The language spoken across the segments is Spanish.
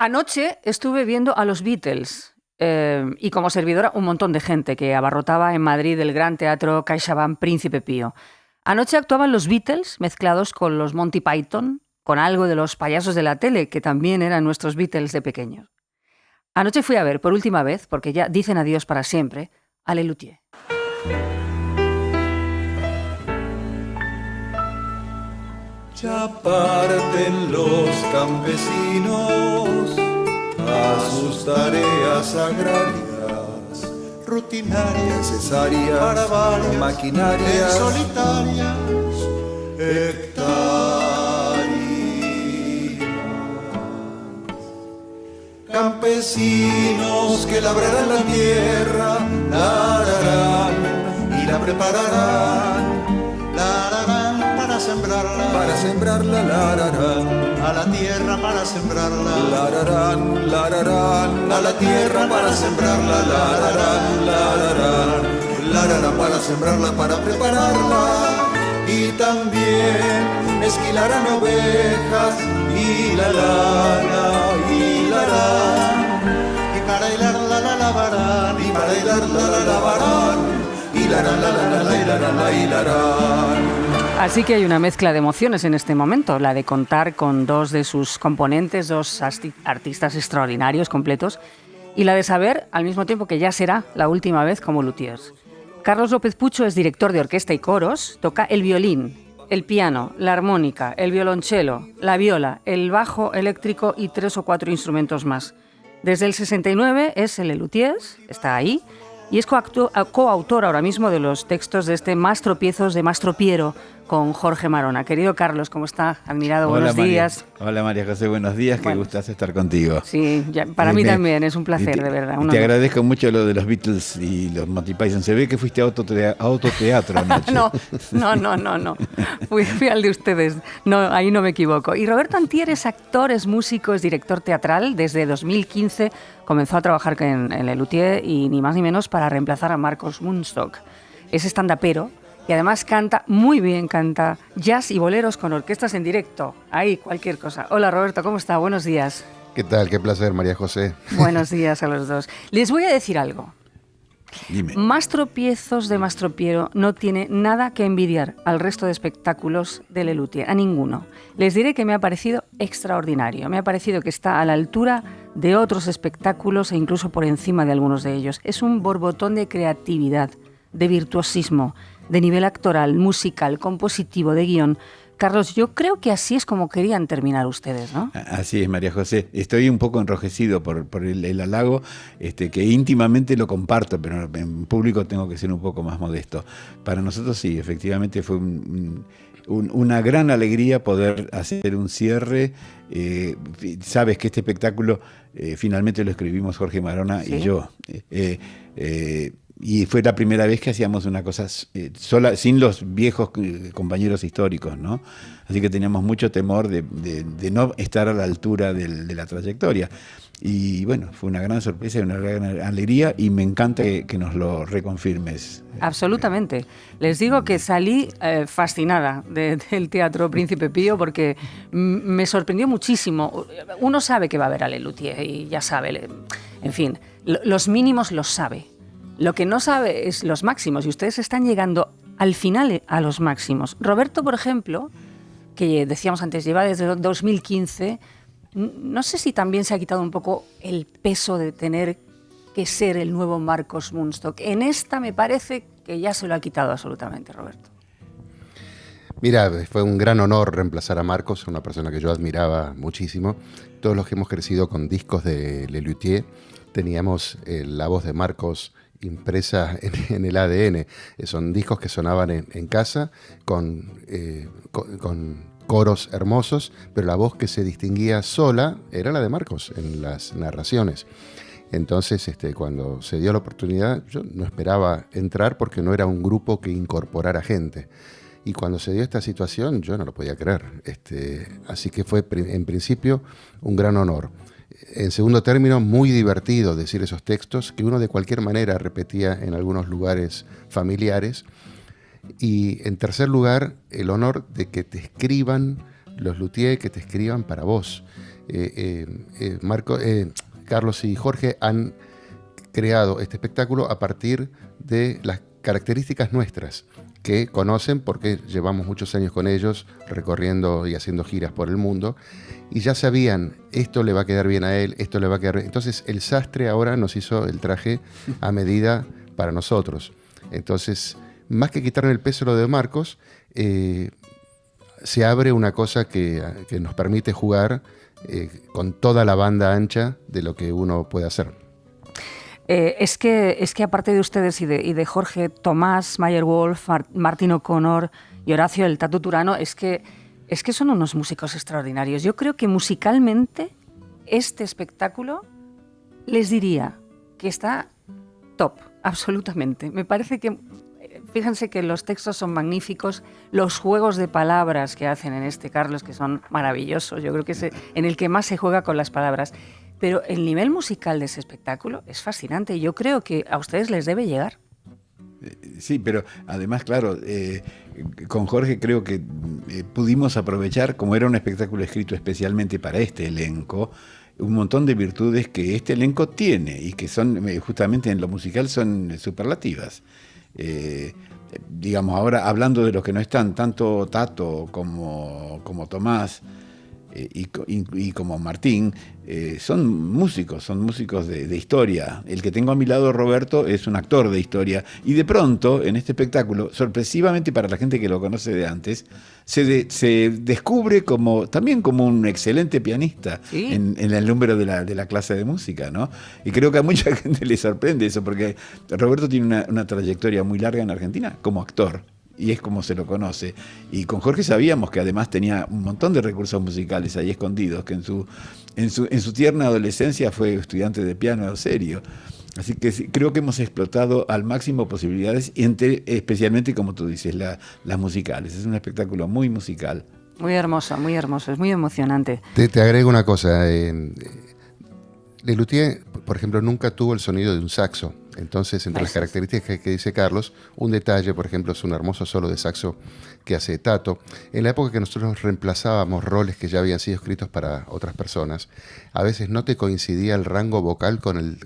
Anoche estuve viendo a los Beatles y como servidora un montón de gente que abarrotaba en Madrid el Gran Teatro CaixaBank Príncipe Pío. Anoche actuaban los Beatles mezclados con los Monty Python, con algo de los payasos de la tele, que también eran nuestros Beatles de pequeños. Anoche fui a ver por última vez, porque ya dicen adiós para siempre, a Lelutier. Ya parten los campesinos a sus tareas agrarias, rutinarias, necesarias, para varias, maquinarias, solitarias, hectáreas. Campesinos que labrarán la tierra, la ararán y la prepararán, la ararán para sembrarla, la ararán a la tierra para sembrarla, la ararán a la tierra para sembrarla, la ararán para sembrarla, para prepararla, y también esquilarán ovejas y la lana y la harán, y para hilarla la lavarán, y para hilarla la lavarán, y la harán. Así que hay una mezcla de emociones en este momento, la de contar con dos de sus componentes, dos artistas extraordinarios, completos, y la de saber al mismo tiempo que ya será la última vez como luthiers. Carlos López Pucho es director de orquesta y coros, toca el violín, el piano, la armónica, el violonchelo, la viola, el bajo eléctrico y 3 o 4 instrumentos más. Desde el 69 es el luthiers, está ahí, y es coautor ahora mismo de los textos de este Más tropiezos de Mastro Piero con Jorge Marona. Querido Carlos, ¿cómo está? Admirado, buenos días. Hola María José, buenos días, qué gustazo estar contigo. Sí, para mí también, es un placer, de verdad. Te agradezco mucho lo de los Beatles y los Monty Python. Se ve que fuiste a autoteatro anoche. No. Fui al de ustedes. No, ahí no me equivoco. Y Roberto Antier es actor, es músico, es director teatral. Desde 2015 comenzó a trabajar en Lelutier y ni más ni menos para reemplazar a Marcos Munstock. Es stand-upero y además canta muy bien, canta jazz y boleros con orquestas en directo. Ahí, cualquier cosa. Hola Roberto, ¿cómo está? Buenos días. ¿Qué tal? Qué placer, María José. Buenos días a los dos. Les voy a decir algo. Dime. Más tropiezos de Mastro Piero no tiene nada que envidiar al resto de espectáculos de Lelutier, a ninguno. Les diré que me ha parecido extraordinario. Me ha parecido que está a la altura de otros espectáculos e incluso por encima de algunos de ellos. Es un borbotón de creatividad, de virtuosismo, de nivel actoral, musical, compositivo, de guión. Carlos, yo creo que así es como querían terminar ustedes, ¿no? Así es, María José. Estoy un poco enrojecido por el halago, que íntimamente lo comparto, pero en público tengo que ser un poco más modesto. Para nosotros sí, efectivamente fue una gran alegría poder hacer un cierre. Sabes que este espectáculo finalmente lo escribimos Jorge Marona y yo. Y fue la primera vez que hacíamos una cosa sola, sin los viejos compañeros históricos, ¿no? Así que teníamos mucho temor de no estar a la altura de la trayectoria. Y bueno, fue una gran sorpresa y una gran alegría, y me encanta que nos lo reconfirmes. Absolutamente. Les digo que salí fascinada del Teatro Príncipe Pío porque me sorprendió muchísimo. Uno sabe que va a ver a Lelutier y ya sabe, en fin, los mínimos los sabe. Lo que no sabe es los máximos, y ustedes están llegando al final a los máximos. Roberto, por ejemplo, que decíamos antes, lleva desde 2015, no sé si también se ha quitado un poco el peso de tener que ser el nuevo Marcos Munstock. En esta me parece que ya se lo ha quitado absolutamente, Roberto. Mira, fue un gran honor reemplazar a Marcos, una persona que yo admiraba muchísimo. Todos los que hemos crecido con discos de Lelutier teníamos la voz de Marcos impresa en el ADN. Son discos que sonaban en casa con coros hermosos, pero la voz que se distinguía sola era la de Marcos en las narraciones. Entonces, cuando se dio la oportunidad, yo no esperaba entrar porque no era un grupo que incorporara gente. Y cuando se dio esta situación, yo no lo podía creer. Así que fue, en principio, un gran honor. En segundo término, muy divertido decir esos textos que uno de cualquier manera repetía en algunos lugares familiares. Y en tercer lugar, el honor de que te escriban los luthiers, que te escriban para vos. Carlos y Jorge han creado este espectáculo a partir de las características nuestras, que conocen porque llevamos muchos años con ellos recorriendo y haciendo giras por el mundo, y ya sabían, esto le va a quedar bien a él, esto le va a quedar bien. Entonces el sastre ahora nos hizo el traje a medida para nosotros. Entonces, más que quitarle el peso a lo de Marcos, se abre una cosa que nos permite jugar con toda la banda ancha de lo que uno puede hacer. Es que aparte de ustedes y de Jorge, Tomás, Meyerwolf, Martín O'Connor y Horacio el Tatu Turano, es que son unos músicos extraordinarios. Yo creo que musicalmente este espectáculo les diría que está top, absolutamente. Me parece que, fíjense que los textos son magníficos, los juegos de palabras que hacen en este, Carlos, que son maravillosos. Yo creo que es en el que más se juega con las palabras. Pero el nivel musical de ese espectáculo es fascinante y yo creo que a ustedes les debe llegar. Sí, pero además, claro, con Jorge creo que pudimos aprovechar, como era un espectáculo escrito especialmente para este elenco, un montón de virtudes que este elenco tiene y que son, justamente en lo musical, son superlativas. Digamos, ahora hablando de los que no están, tanto Tato como Tomás, y como Martín, son músicos de historia. El que tengo a mi lado, Roberto, es un actor de historia. Y de pronto, en este espectáculo, sorpresivamente para la gente que lo conoce de antes, se descubre también como un excelente pianista, ¿sí?, en el número de la clase de música, ¿no? Y creo que a mucha gente le sorprende eso, porque Roberto tiene una trayectoria muy larga en Argentina como actor. Y es como se lo conoce. Y con Jorge sabíamos que además tenía un montón de recursos musicales ahí escondidos, que en su tierna adolescencia fue estudiante de piano serio. Así que sí, creo que hemos explotado al máximo posibilidades, especialmente, como tú dices, las musicales. Es un espectáculo muy musical. Muy hermoso, es muy emocionante. Te agrego una cosa. Lelutier, por ejemplo, nunca tuvo el sonido de un saxo. Entonces, entre las características que dice Carlos, un detalle, por ejemplo, es un hermoso solo de saxo que hace Tato. En la época que nosotros reemplazábamos roles que ya habían sido escritos para otras personas, a veces no te coincidía el rango vocal con el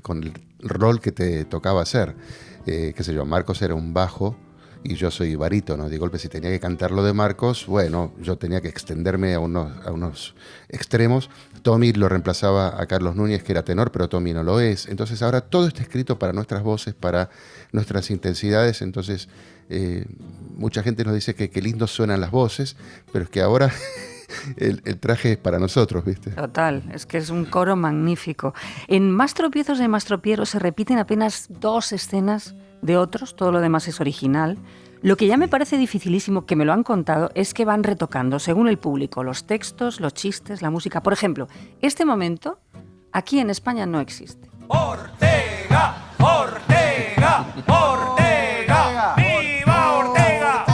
rol que te tocaba hacer. Qué sé yo, Marcos era un bajo y yo soy barítono. De golpe, si tenía que cantar lo de Marcos, bueno, yo tenía que extenderme a unos extremos. Tommy lo reemplazaba a Carlos Núñez, que era tenor, pero Tommy no lo es. Entonces ahora todo está escrito para nuestras voces, para nuestras intensidades. Entonces mucha gente nos dice que lindo suenan las voces, pero es que ahora el traje es para nosotros, ¿viste? Total, es que es un coro magnífico. En Más tropiezos de Mastropiero se repiten apenas 2 escenas de otros, todo lo demás es original. Lo que ya me parece dificilísimo, que me lo han contado, es que van retocando, según el público, los textos, los chistes, la música. Por ejemplo, este momento aquí en España no existe. ¡Ortega! ¡Ortega! ¡Ortega! ¡Viva Ortega!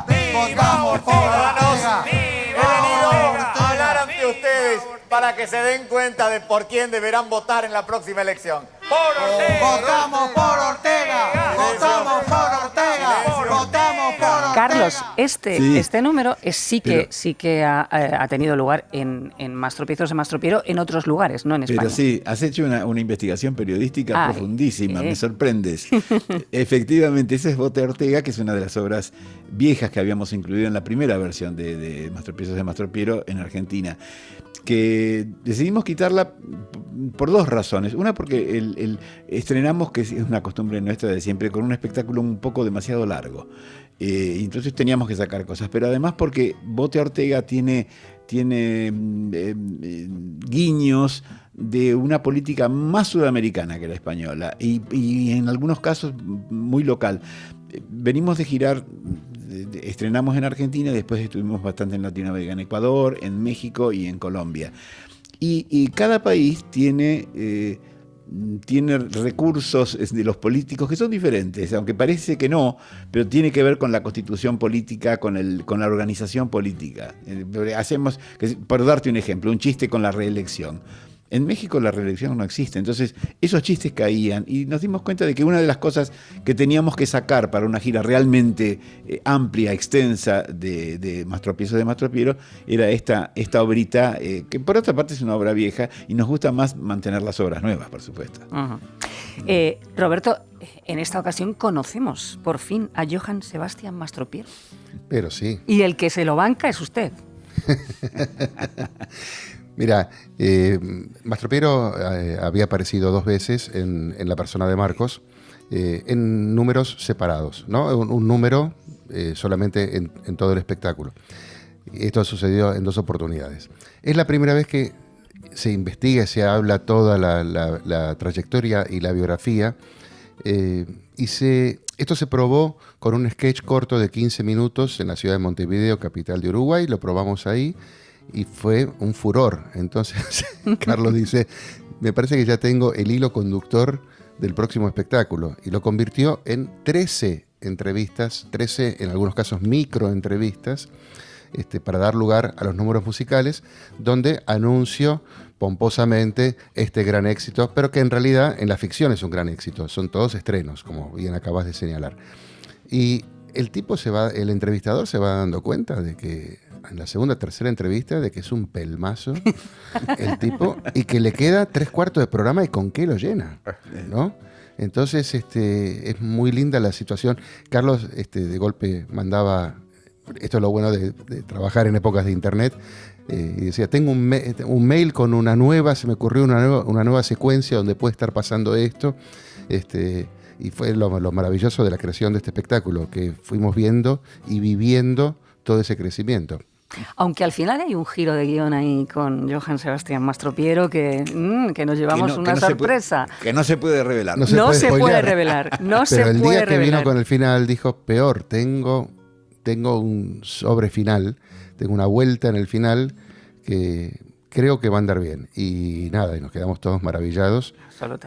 ¡Viva Ortega! He venido a hablar ante ustedes para que se den cuenta de por quién deberán votar en la próxima elección. ¡Por Ortega! ¡Votamos por Ortega! ¡Votamos por Ortega! ¡Votamos por Ortega! Carlos, Sí. este número sí que ha tenido lugar en Más tropiezos de Mastropiero en otros lugares, no en España. Pero sí, has hecho una investigación periodística profundísima, me sorprendes. Efectivamente, ese es Bote Ortega, que es una de las obras viejas que habíamos incluido en la primera versión de Más tropiezos de Mastropiero en Argentina, que decidimos quitarla por 2 razones. Una, porque estrenamos, que es una costumbre nuestra de siempre, con un espectáculo un poco demasiado largo. Y entonces teníamos que sacar cosas. Pero además porque Bote Ortega tiene guiños de una política más sudamericana que la española y en algunos casos muy local. Venimos de girar, estrenamos en Argentina, después estuvimos bastante en Latinoamérica, en Ecuador, en México y en Colombia. Y cada país tiene recursos de los políticos que son diferentes, aunque parece que no, pero tiene que ver con la constitución política, con la organización política. Hacemos, por darte un ejemplo, un chiste con la reelección. En México la reelección no existe, entonces esos chistes caían y nos dimos cuenta de que una de las cosas que teníamos que sacar para una gira realmente amplia, extensa de Mastropiezos de Mastro Piero era esta obrita, que por otra parte es una obra vieja y nos gusta más mantener las obras nuevas, por supuesto. Uh-huh. Roberto, en esta ocasión conocemos por fin a Johann Sebastian Mastropiero. Pero sí. Y el que se lo banca es usted. Mira, Mastropiero había aparecido 2 veces en la persona de Marcos, en números separados, ¿no? Un número solamente en todo el espectáculo. Esto sucedió en 2 oportunidades. Es la primera vez que se investiga, se habla toda la trayectoria y la biografía, esto se probó con un sketch corto de 15 minutos en la ciudad de Montevideo, capital de Uruguay. Lo probamos ahí y fue un furor. Entonces Carlos dice, me parece que ya tengo el hilo conductor del próximo espectáculo, y lo convirtió en 13 entrevistas, 13 en algunos casos microentrevistas, para dar lugar a los números musicales, donde anuncio pomposamente este gran éxito, pero que en realidad en la ficción es un gran éxito, son todos estrenos, como bien acabas de señalar. Y el entrevistador se va dando cuenta de que en la segunda, tercera entrevista, de que es un pelmazo el tipo, y que le queda 3/4 de programa, y con qué lo llena, ¿no? Entonces, es muy linda la situación. Carlos, de golpe mandaba, esto es lo bueno de trabajar en épocas de internet, y decía, tengo un mail con se me ocurrió una nueva secuencia donde puede estar pasando esto, y fue lo maravilloso de la creación de este espectáculo, que fuimos viendo y viviendo todo ese crecimiento. Aunque al final hay un giro de guión ahí con Johann Sebastian Mastropiero que nos llevamos una sorpresa. Que no se puede revelar. No se puede revelar. Pero el día que vino con el final dijo, peor, tengo un sobre final, tengo una vuelta en el final que creo que va a andar bien. Y nada, y nos quedamos todos maravillados.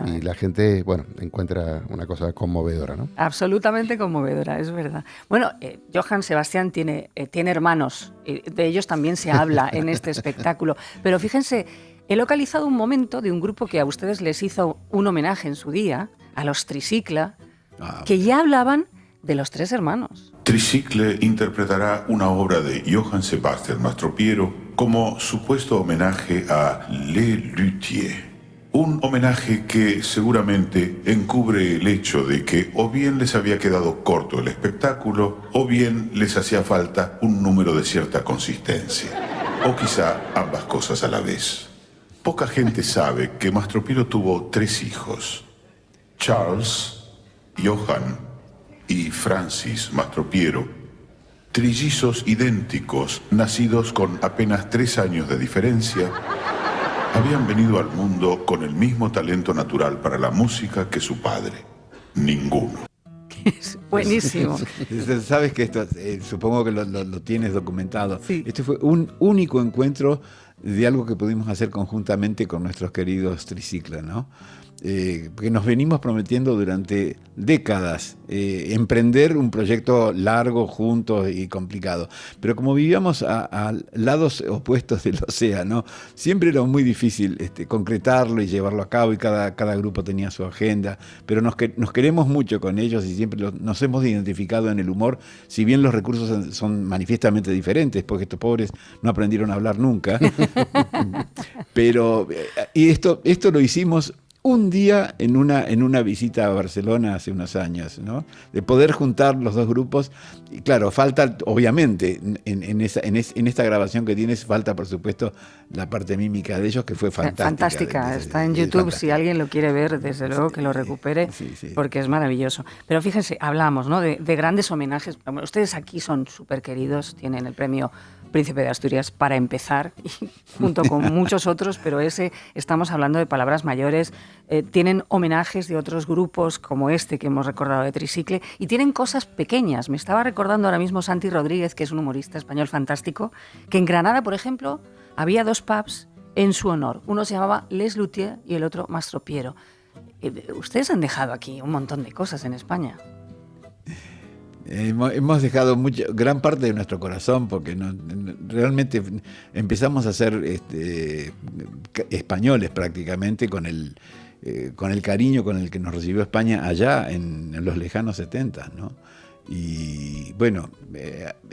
Y la gente, encuentra una cosa conmovedora, ¿no? Absolutamente conmovedora, es verdad. Bueno, Johann Sebastian tiene hermanos, de ellos también se habla en este espectáculo. Pero fíjense, he localizado un momento de un grupo que a ustedes les hizo un homenaje en su día, a los Tricicla, que ya hablaban de los 3 hermanos. Tricicle interpretará una obra de Johann Sebastian Mastropiero como supuesto homenaje a Les Luthiers. Un homenaje que seguramente encubre el hecho de que o bien les había quedado corto el espectáculo o bien les hacía falta un número de cierta consistencia. O quizá ambas cosas a la vez. Poca gente sabe que Mastropiero tuvo 3 hijos: Charles, Johann y Francis Mastropiero, trillizos idénticos, nacidos con apenas 3 años de diferencia. Habían venido al mundo con el mismo talento natural para la música que su padre. Ninguno. Buenísimo. Sabes que esto, supongo que lo tienes documentado. Sí. Este fue un único encuentro de algo que pudimos hacer conjuntamente con nuestros queridos Tricicla, ¿no? Que nos venimos prometiendo durante décadas emprender un proyecto largo, juntos y complicado. Pero como vivíamos a lados opuestos del océano, siempre era muy difícil concretarlo y llevarlo a cabo, y cada grupo tenía su agenda. Pero nos queremos mucho con ellos y siempre nos hemos identificado en el humor, si bien los recursos son manifiestamente diferentes, porque estos pobres no aprendieron a hablar nunca. Pero y esto lo hicimos un día en una visita a Barcelona hace unos años, ¿no? De poder juntar los 2 grupos. Y claro, falta, obviamente, en esta grabación que tienes, falta, por supuesto, la parte mímica de ellos, que fue fantástica. Fantástica, está en YouTube, si alguien lo quiere ver, desde luego que lo recupere, sí. Porque es maravilloso. Pero fíjense, hablamos, ¿no?, de grandes homenajes. Ustedes aquí son súper queridos, tienen el premio Príncipe de Asturias para empezar, y junto con muchos otros, pero estamos hablando de palabras mayores. Tienen homenajes de otros grupos como este que hemos recordado de Tricicle, y tienen cosas pequeñas. Me estaba recordando ahora mismo Santi Rodríguez, que es un humorista español fantástico, que en Granada, por ejemplo, había 2 pubs en su honor. Uno se llamaba Les Luthiers y el otro Mastropiero. Ustedes han dejado aquí un montón de cosas en España. Hemos dejado gran parte de nuestro corazón porque realmente empezamos a ser españoles prácticamente con el cariño con el que nos recibió España allá en los lejanos 70, ¿no? Y bueno,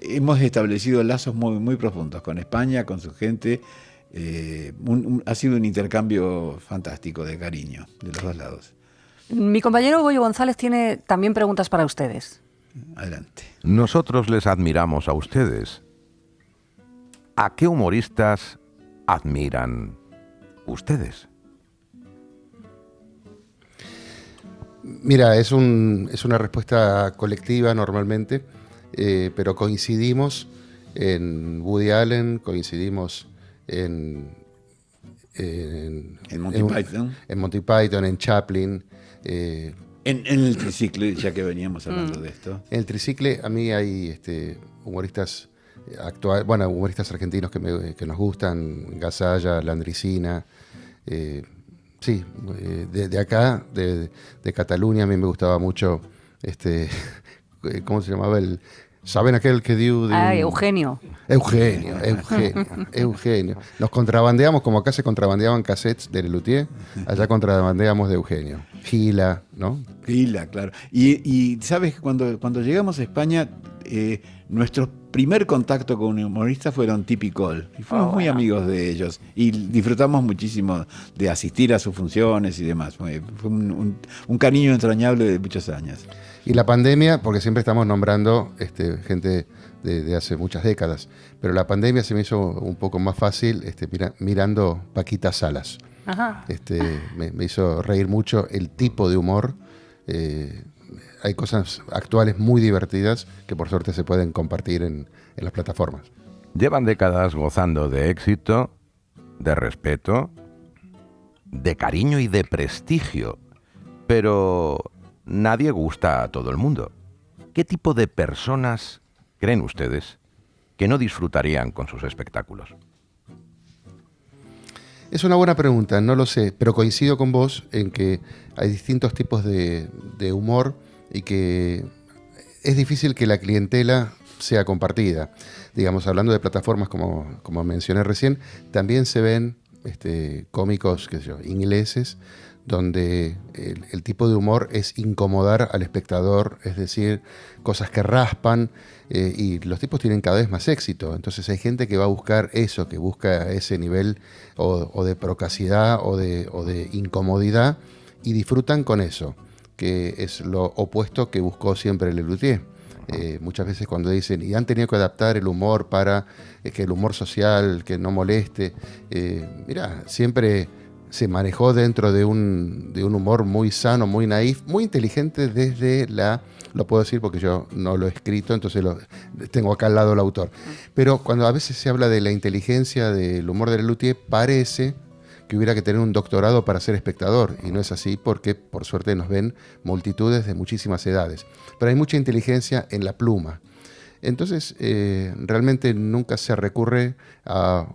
hemos establecido lazos muy, muy profundos con España, con su gente. Ha sido un intercambio fantástico de cariño de los dos lados. Mi compañero Goyo González tiene también preguntas para ustedes. Adelante. Nosotros les admiramos a ustedes. ¿A qué humoristas admiran ustedes? Mira, es una respuesta colectiva normalmente, pero coincidimos en Woody Allen, coincidimos en Monty Python, en Chaplin. En el tricicle, ya que veníamos hablando de esto. En el tricicle a mí hay humoristas humoristas argentinos que nos gustan, Gasalla, Landricina. Sí, de acá, de Cataluña, a mí me gustaba mucho, ¿cómo se llamaba? ¿Saben aquel que dio? Eugenio. Eugenio. Nos contrabandeamos, como acá se contrabandeaban cassettes de Lelutier, allá contrabandeamos de Eugenio. Gila, ¿no? Gila, claro. Y sabes que cuando llegamos a España, nuestro primer contacto con un humorista fueron Tipi Col. Y fuimos muy amigos de ellos. Y disfrutamos muchísimo de asistir a sus funciones y demás. Fue un cariño entrañable de muchos años. Y la pandemia, porque siempre estamos nombrando gente de hace muchas décadas, pero la pandemia se me hizo un poco más fácil mirando Paquita Salas. Ajá. Me hizo reír mucho el tipo de humor. Hay cosas actuales muy divertidas que por suerte se pueden compartir en las plataformas. Llevan décadas gozando de éxito, de respeto, de cariño y de prestigio, pero nadie gusta a todo el mundo. ¿Qué tipo de personas creen ustedes que no disfrutarían con sus espectáculos? Es una buena pregunta, no lo sé, pero coincido con vos en que hay distintos tipos de humor y que es difícil que la clientela sea compartida. Digamos, hablando de plataformas como mencioné recién, también se ven cómicos, qué sé yo, ingleses, donde el tipo de humor es incomodar al espectador, es decir, cosas que raspan, y los tipos tienen cada vez más éxito. Entonces hay gente que va a buscar eso, que busca ese nivel o de procacidad o de incomodidad, y disfrutan con eso, que es lo opuesto que buscó siempre Lelutier. Muchas veces cuando dicen, y han tenido que adaptar el humor para que el humor social, que no moleste, mira, siempre se manejó dentro de un humor muy sano, muy naif, muy inteligente desde lo puedo decir porque yo no lo he escrito, entonces tengo acá al lado el autor. Pero cuando a veces se habla de la inteligencia del humor de Lelutier, parece que hubiera que tener un doctorado para ser espectador, y no es así porque por suerte nos ven multitudes de muchísimas edades. Pero hay mucha inteligencia en la pluma. Entonces, realmente nunca se recurre a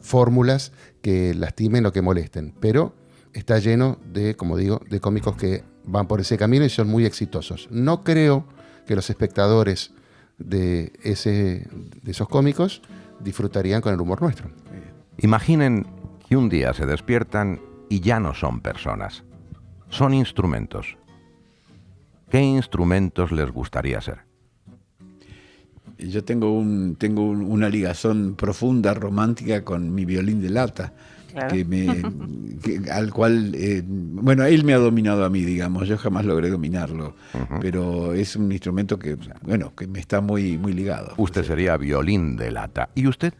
fórmulas que lastimen o que molesten, pero está lleno de, como digo, de cómicos que van por ese camino y son muy exitosos. No creo que los espectadores de esos cómicos disfrutarían con el humor nuestro. Imaginen que un día se despiertan y ya no son personas, son instrumentos. ¿Qué instrumentos les gustaría ser? Yo tengo una ligazón profunda, romántica con mi violín de lata, claro. Al cual, él me ha dominado a mí, digamos, yo jamás logré dominarlo, pero es un instrumento que me está muy, muy ligado. Usted sería violín de lata. ¿Y usted?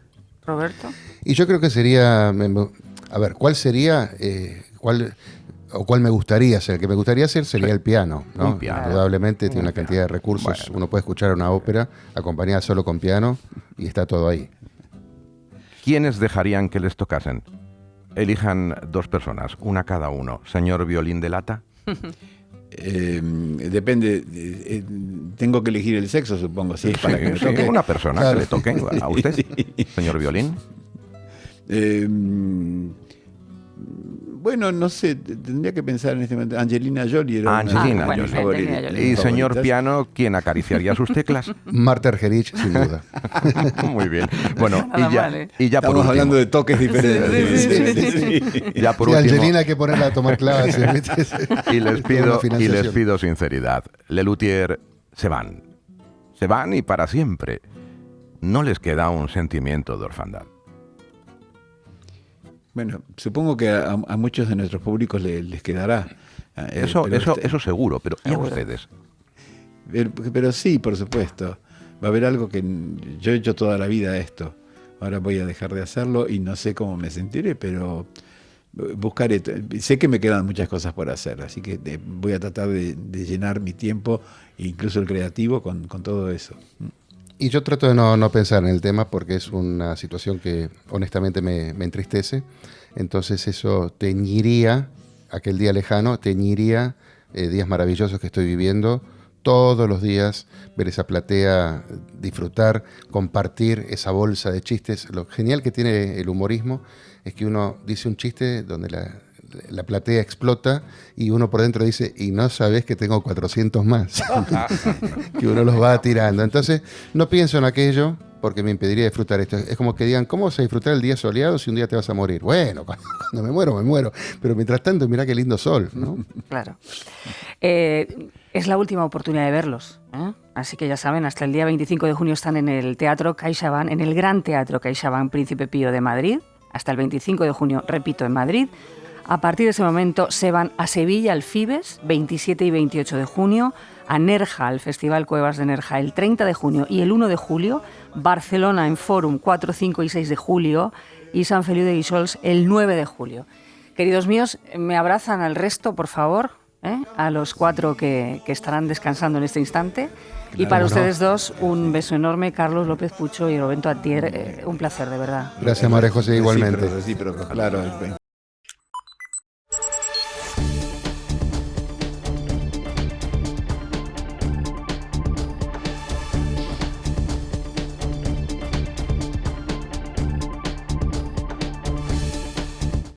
Roberto. Y yo creo que sería, a ver, ¿cuál sería, cuál me gustaría ser? El que me gustaría ser sería el piano, ¿no? Un piano. Indudablemente tiene una cantidad de recursos. Bueno. Uno puede escuchar una ópera acompañada solo con piano y está todo ahí. ¿Quiénes dejarían que les tocasen? Elijan dos personas, una cada uno. Señor violín de lata. Depende, tengo que elegir el sexo, supongo, ¿sí? Para que me toque. Una persona claro. Que le toquen a usted, señor violín. Bueno, no sé, tendría que pensar en este momento. Angelina Jolie era Angelina una de mis Jolie. favoritas. Angelina Jolie. Y señor piano, ¿quién acariciaría sus teclas? Marta Argerich, sin duda. Muy bien. Bueno, Nada mal, ¿eh? y ya por Estamos último, hablando de toques diferentes. ya por Sí, último, Angelina hay que ponerla a tomar clases. ¿viste? y les Toda una pido financiación. sinceridad. Lelutier se van. Se van y para siempre. No les queda un sentimiento de orfandad. Bueno, supongo que a muchos de nuestros públicos les quedará. Eso seguro, pero ¿y a ustedes? Pero sí, por supuesto. Va a haber algo que yo he hecho toda la vida esto. Ahora voy a dejar de hacerlo y no sé cómo me sentiré, pero buscaré. Sé que me quedan muchas cosas por hacer, así que voy a tratar de llenar mi tiempo, incluso el creativo, con todo eso. Y yo trato de no pensar en el tema porque es una situación que honestamente me entristece. Entonces eso teñiría, aquel día lejano, teñiría días maravillosos que estoy viviendo. Todos los días ver esa platea, disfrutar, compartir esa bolsa de chistes. Lo genial que tiene el humorismo es que uno dice un chiste donde la platea explota y uno por dentro dice, y no sabes que tengo 400 más, que uno los va tirando. Entonces no pienso en aquello porque me impediría disfrutar esto. Es como que digan, ¿cómo vas a disfrutar el día soleado si un día te vas a morir? Bueno, cuando me muero. Pero mientras tanto, mirá qué lindo sol, ¿no? Claro. Es la última oportunidad de verlos, ¿eh? Así que ya saben, hasta el día 25 de junio están en el Teatro CaixaBank, en el Gran Teatro CaixaBank Príncipe Pío de Madrid. Hasta el 25 de junio, repito, en Madrid. A partir de ese momento se van a Sevilla, al Fibes, 27 y 28 de junio, a Nerja, al Festival Cuevas de Nerja, el 30 de junio y el 1 de julio, Barcelona en Fórum, 4, 5 y 6 de julio, y San Feliu de Guíxols, el 9 de julio. Queridos míos, me abrazan al resto, por favor, a los 4 que estarán descansando en este instante. Y para ustedes dos, un beso enorme, Carlos López Pucho y Roberto Atier. Un placer, de verdad. Gracias, María José, igualmente. Recíproco, claro.